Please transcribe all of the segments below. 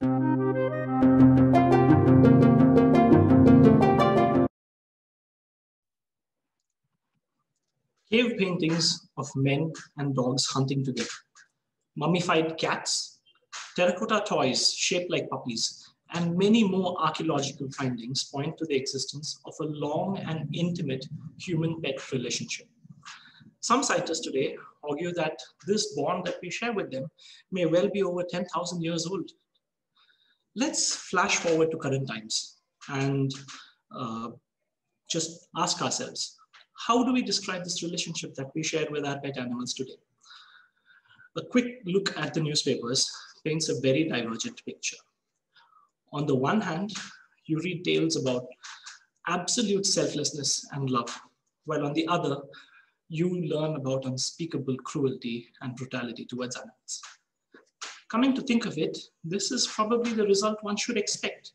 Cave paintings of men and dogs hunting together, mummified cats, terracotta toys shaped like puppies, and many more archaeological findings point to the existence of a long and intimate human-pet relationship. Some scientists today argue that this bond that we share with them may well be over 10,000 years old. Let's flash forward to current times and just ask ourselves, how do we describe this relationship that we share with our pet animals today? A quick look at the newspapers paints a very divergent picture. On the one hand, you read tales about absolute selflessness and love, while on the other, you learn about unspeakable cruelty and brutality towards animals. Coming to think of it, this is probably the result one should expect.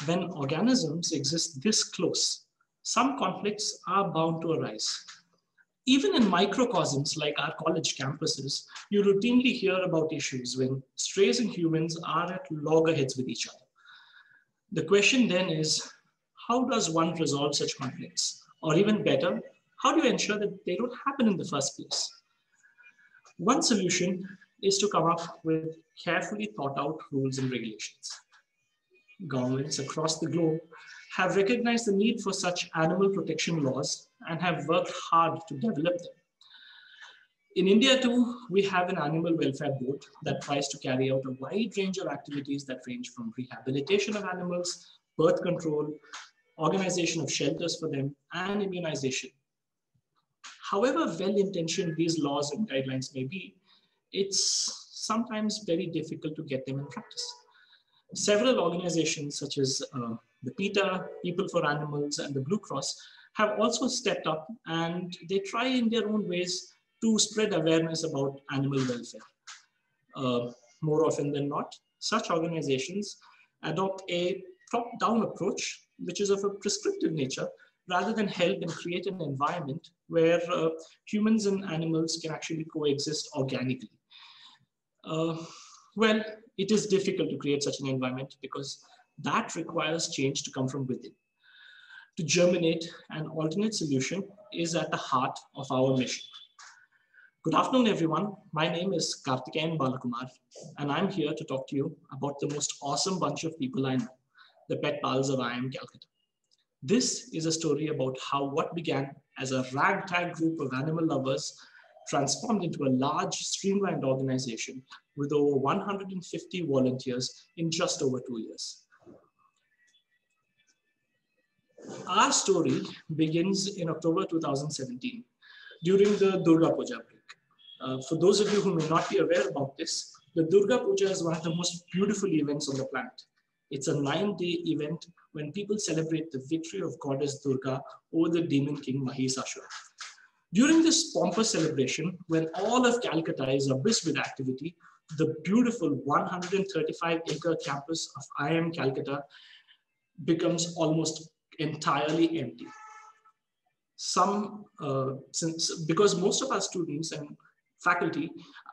When organisms exist this close, some conflicts are bound to arise. Even in microcosms like our college campuses, you routinely hear about issues when strays and humans are at loggerheads with each other. The question then is, how does one resolve such conflicts? Or even better, how do you ensure that they don't happen in the first place? One solution is to come up with carefully thought out rules and regulations. Governments across the globe have recognized the need for such animal protection laws and have worked hard to develop them. In India too, we have an animal welfare board that tries to carry out a wide range of activities that range from rehabilitation of animals, birth control, organization of shelters for them, and immunization. However well-intentioned these laws and guidelines may be, it's sometimes very difficult to get them in practice. Several organizations such as the PETA, People for Animals, and the Blue Cross have also stepped up, and they try in their own ways to spread awareness about animal welfare. More often than not, such organizations adopt a top-down approach, which is of a prescriptive nature, rather than help and create an environment where humans and animals can actually coexist organically. Well, it is difficult to create such an environment because that requires change to come from within. To germinate an alternate solution is at the heart of our mission. Good afternoon, everyone. My name is Karthikeyan Balakumar, and I'm here to talk to you about the most awesome bunch of people I know, the pet pals of IIM Calcutta. This is a story about how what began as a ragtag group of animal lovers transformed into a large, streamlined organization with over 150 volunteers in just over 2 years. Our story begins in October 2017 during the Durga Puja break. For those of you who may not be aware about this, the Durga Puja is one of the most beautiful events on the planet. It's a 9-day event when people celebrate the victory of goddess Durga over the demon king Mahishasura. During this pompous celebration, when all of Calcutta is abuzz with activity, the beautiful 135-acre campus of IIM Calcutta becomes almost entirely empty. Because most of our students and faculty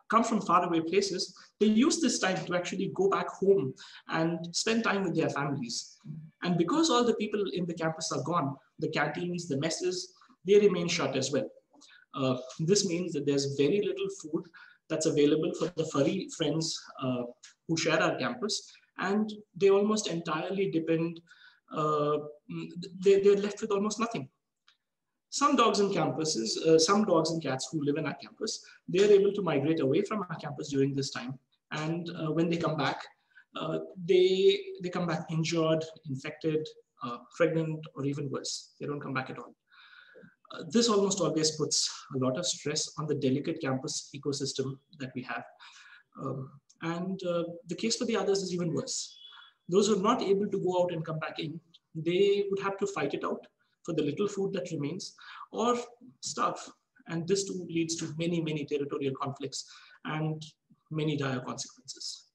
come from faraway places, they use this time to actually go back home and spend time with their families. And because all the people in the campus are gone, the canteens, the messes, they remain shut as well. This means that there's very little food that's available for the furry friends who share our campus, and they almost entirely depend, they're left with almost nothing. Some dogs and cats who live in our campus, they're able to migrate away from our campus during this time. And when they come back, they come back injured, infected, pregnant, or even worse. They don't come back at all. This almost always puts a lot of stress on the delicate campus ecosystem that we have. The case for the others is even worse. Those who are not able to go out and come back in, they would have to fight it out for the little food that remains, or starve. And this too leads to many, many territorial conflicts and many dire consequences.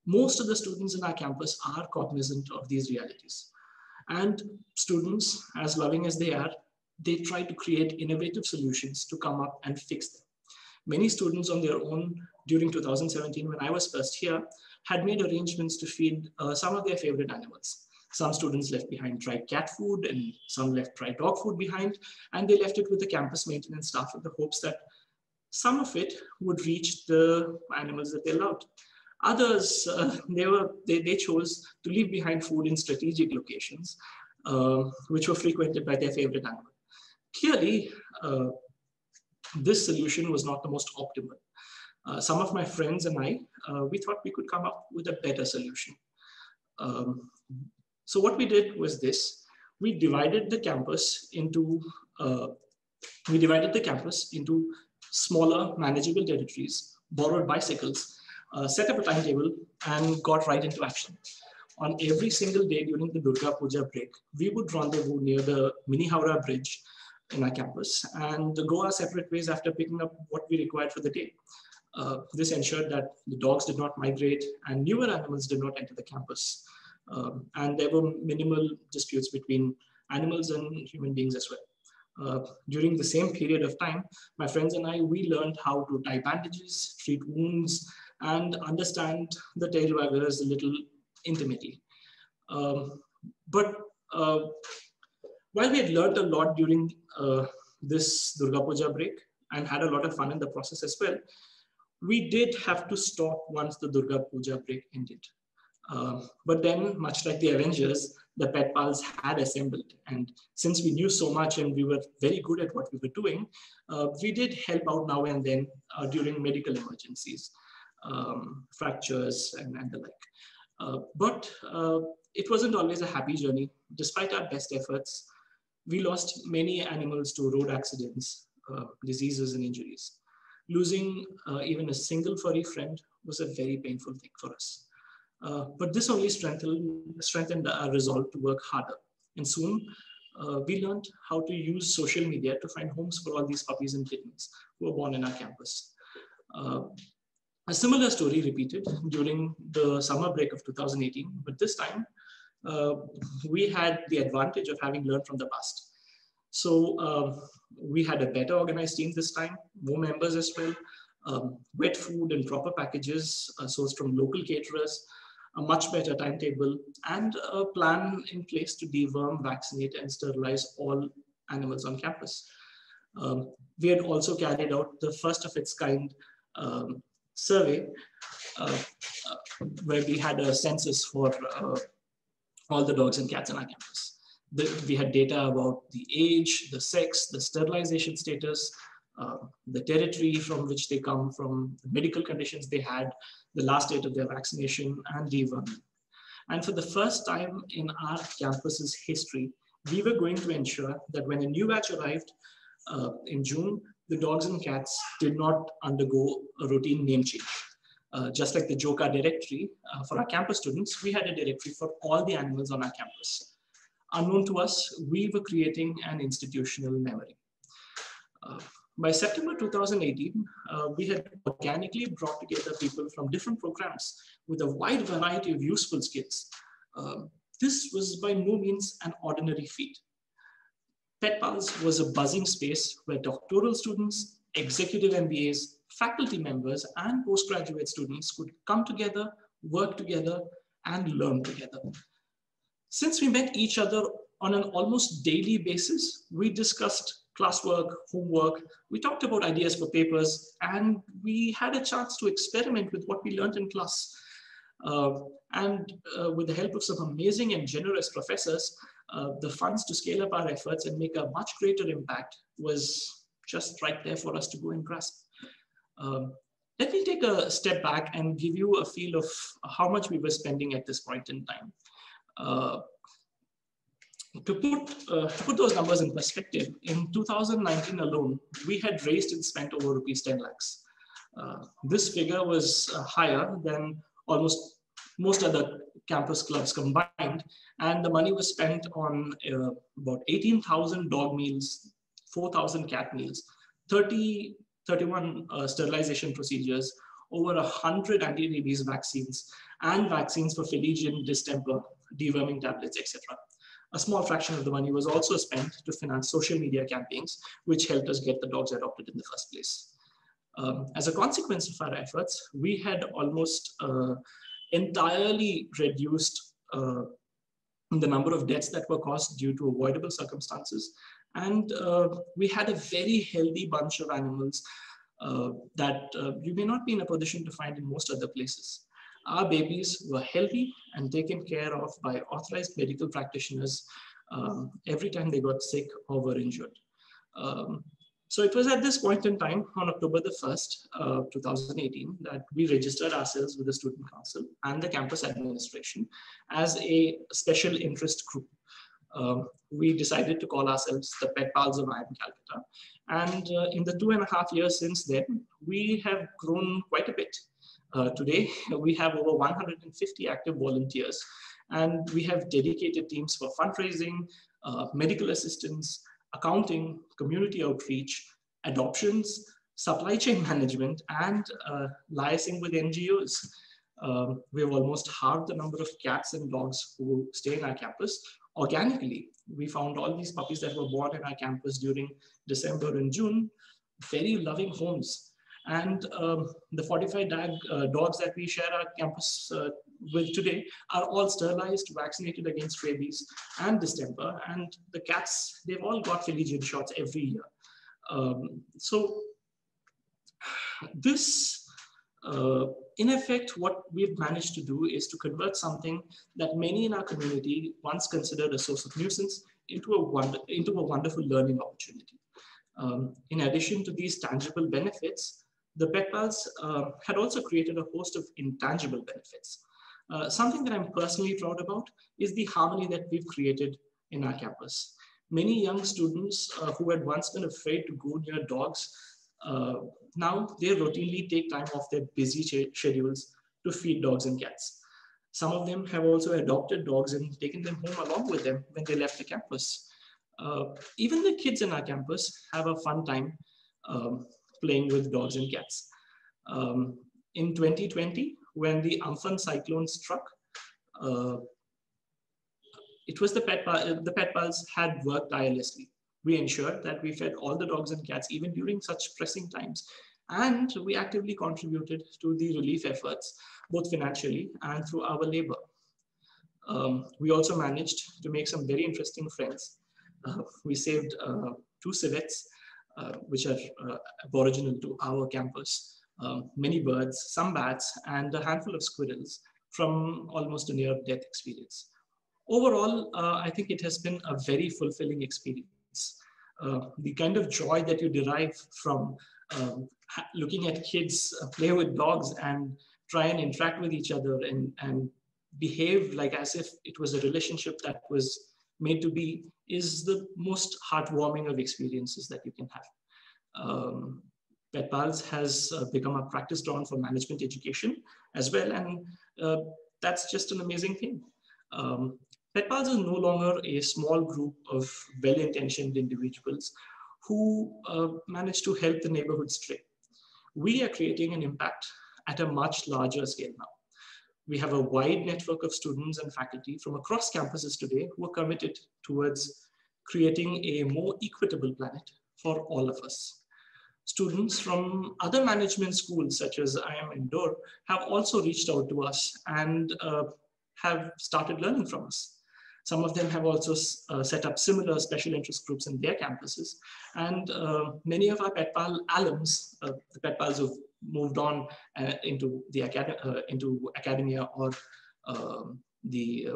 Most of the students in our campus are cognizant of these realities. And students, as loving as they are, they try to create innovative solutions to come up and fix them. Many students on their own during 2017, when I was first here, had made arrangements to feed some of their favorite animals. Some students left behind dry cat food and some left dry dog food behind, and they left it with the campus maintenance staff with the hopes that some of it would reach the animals that they loved. Others, they chose to leave behind food in strategic locations, which were frequented by their favorite animal. Clearly, this solution was not the most optimal. Some of my friends and I, we thought we could come up with a better solution. So what we did was this: we divided the campus into smaller, manageable territories, borrowed bicycles, set up a timetable, and got right into action. On every single day during the Durga Puja break, we would rendezvous near the Mini Howrah Bridge in our campus and go our separate ways after picking up what we required for the day. This ensured that the dogs did not migrate and newer animals did not enter the campus. And there were minimal disputes between animals and human beings as well. During the same period of time, my friends and I, we learned how to tie bandages, treat wounds, and understand the tail waggers a little intimately. But while we had learned a lot during this Durga Puja break and had a lot of fun in the process as well, we did have to stop once the Durga Puja break ended. But then, much like the Avengers, the pet pals had assembled. And since we knew so much and we were very good at what we were doing, we did help out now and then during medical emergencies, fractures and the like. But it wasn't always a happy journey. Despite our best efforts, we lost many animals to road accidents, diseases and injuries. Losing even a single furry friend was a very painful thing for us. But this only strengthened our resolve to work harder. And soon we learned how to use social media to find homes for all these puppies and kittens who were born in our campus. A similar story repeated during the summer break of 2018, but this time we had the advantage of having learned from the past. So we had a better organized team this time, more members as well, wet food and proper packages sourced from local caterers, a much better timetable, and a plan in place to deworm, vaccinate, and sterilize all animals on campus. We had also carried out the first of its kind survey where we had a census for all the dogs and cats on our campus. We had data about the age, the sex, the sterilization status, the territory from which they come from, the medical conditions they had, the last date of their vaccination, and deworming. And for the first time in our campus's history, we were going to ensure that when a new batch arrived in June, the dogs and cats did not undergo a routine name change. Just like the JOCA directory for our campus students, we had a directory for all the animals on our campus. Unknown to us, we were creating an institutional memory. By September 2018, we had organically brought together people from different programs with a wide variety of useful skills. This was by no means an ordinary feat. PetPals was a buzzing space where doctoral students, executive MBAs, faculty members, and postgraduate students could come together, work together, and learn together. Since we met each other on an almost daily basis, we discussed classwork, homework, we talked about ideas for papers, and we had a chance to experiment with what we learned in class. With the help of some amazing and generous professors, the funds to scale up our efforts and make a much greater impact was just right there for us to go and grasp. Let me take a step back and give you a feel of how much we were spending at this point in time. To put those numbers in perspective, in 2019 alone, we had raised and spent over rupees 10 lakhs. This figure was higher than almost most other campus clubs combined, and the money was spent on about 18,000 dog meals, 4,000 cat meals, 31 sterilization procedures, over 100 anti-rabies vaccines, and vaccines for Phlegian, distemper, deworming tablets, etc. A small fraction of the money was also spent to finance social media campaigns, which helped us get the dogs adopted in the first place. As a consequence of our efforts, we had almost entirely reduced the number of deaths that were caused due to avoidable circumstances. And we had a very healthy bunch of animals that you may not be in a position to find in most other places. Our babies were healthy and taken care of by authorized medical practitioners every time they got sick or were injured. So it was at this point in time, on October the 1st, 2018, that we registered ourselves with the Student Council and the campus administration as a special interest group. We decided to call ourselves the petpals of IIM Calcutta. And in the 2.5 years since then, we have grown quite a bit. Today, we have over 150 active volunteers, and we have dedicated teams for fundraising, medical assistance, accounting, community outreach, adoptions, supply chain management, and liaising with NGOs. We have almost halved the number of cats and dogs who stay in our campus organically. We found all these puppies that were born in our campus during December and June, very loving homes. And the 45 dogs that we share our campus with today are all sterilized, vaccinated against rabies and distemper. And the cats, they've all got Philegian shots every year. So this, in effect, what we've managed to do is to convert something that many in our community once considered a source of nuisance into a wonderful learning opportunity. In addition to these tangible benefits, the petpals had also created a host of intangible benefits. Something that I'm personally proud about is the harmony that we've created in our campus. Many young students who had once been afraid to go near dogs, now they routinely take time off their busy schedules to feed dogs and cats. Some of them have also adopted dogs and taken them home along with them when they left the campus. Even the kids in our campus have a fun time playing with dogs and cats. In 2020, when the Amphan cyclone struck, it was the petpals had worked tirelessly. We ensured that we fed all the dogs and cats even during such pressing times. And we actively contributed to the relief efforts, both financially and through our labor. We also managed to make some very interesting friends. We saved 2 civets, which are aboriginal to our campus, many birds, some bats, and a handful of squirrels from almost a near-death experience. Overall, I think it has been a very fulfilling experience. The kind of joy that you derive from looking at kids play with dogs and try and interact with each other and behave like as if it was a relationship that was made to be is the most heartwarming of experiences that you can have. petpals has become a practice ground for management education as well, and that's just an amazing thing. petpals is no longer a small group of well-intentioned individuals who manage to help the neighborhood stray. We are creating an impact at a much larger scale now. We have a wide network of students and faculty from across campuses today who are committed towards creating a more equitable planet for all of us. Students from other management schools such as IIM Indore have also reached out to us and have started learning from us. Some of them have also set up similar special interest groups in their campuses. And many of our petpal alums, the petpals who've moved on into academia or the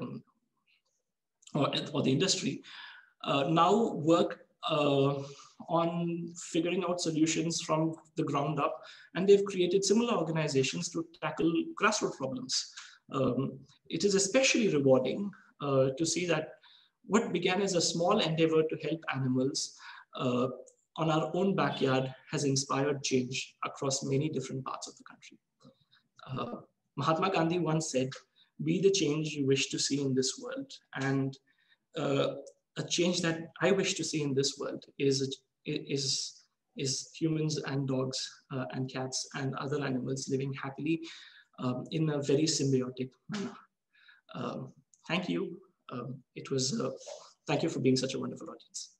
industry, now work on figuring out solutions from the ground up, and they've created similar organizations to tackle grassroots problems. It is especially rewarding to see that what began as a small endeavor to help animals on our own backyard has inspired change across many different parts of the country. Mahatma Gandhi once said, "Be the change you wish to see in this world." And a change that I wish to see in this world is humans and dogs and cats and other animals living happily in a very symbiotic manner. Thank you. Thank you for being such a wonderful audience.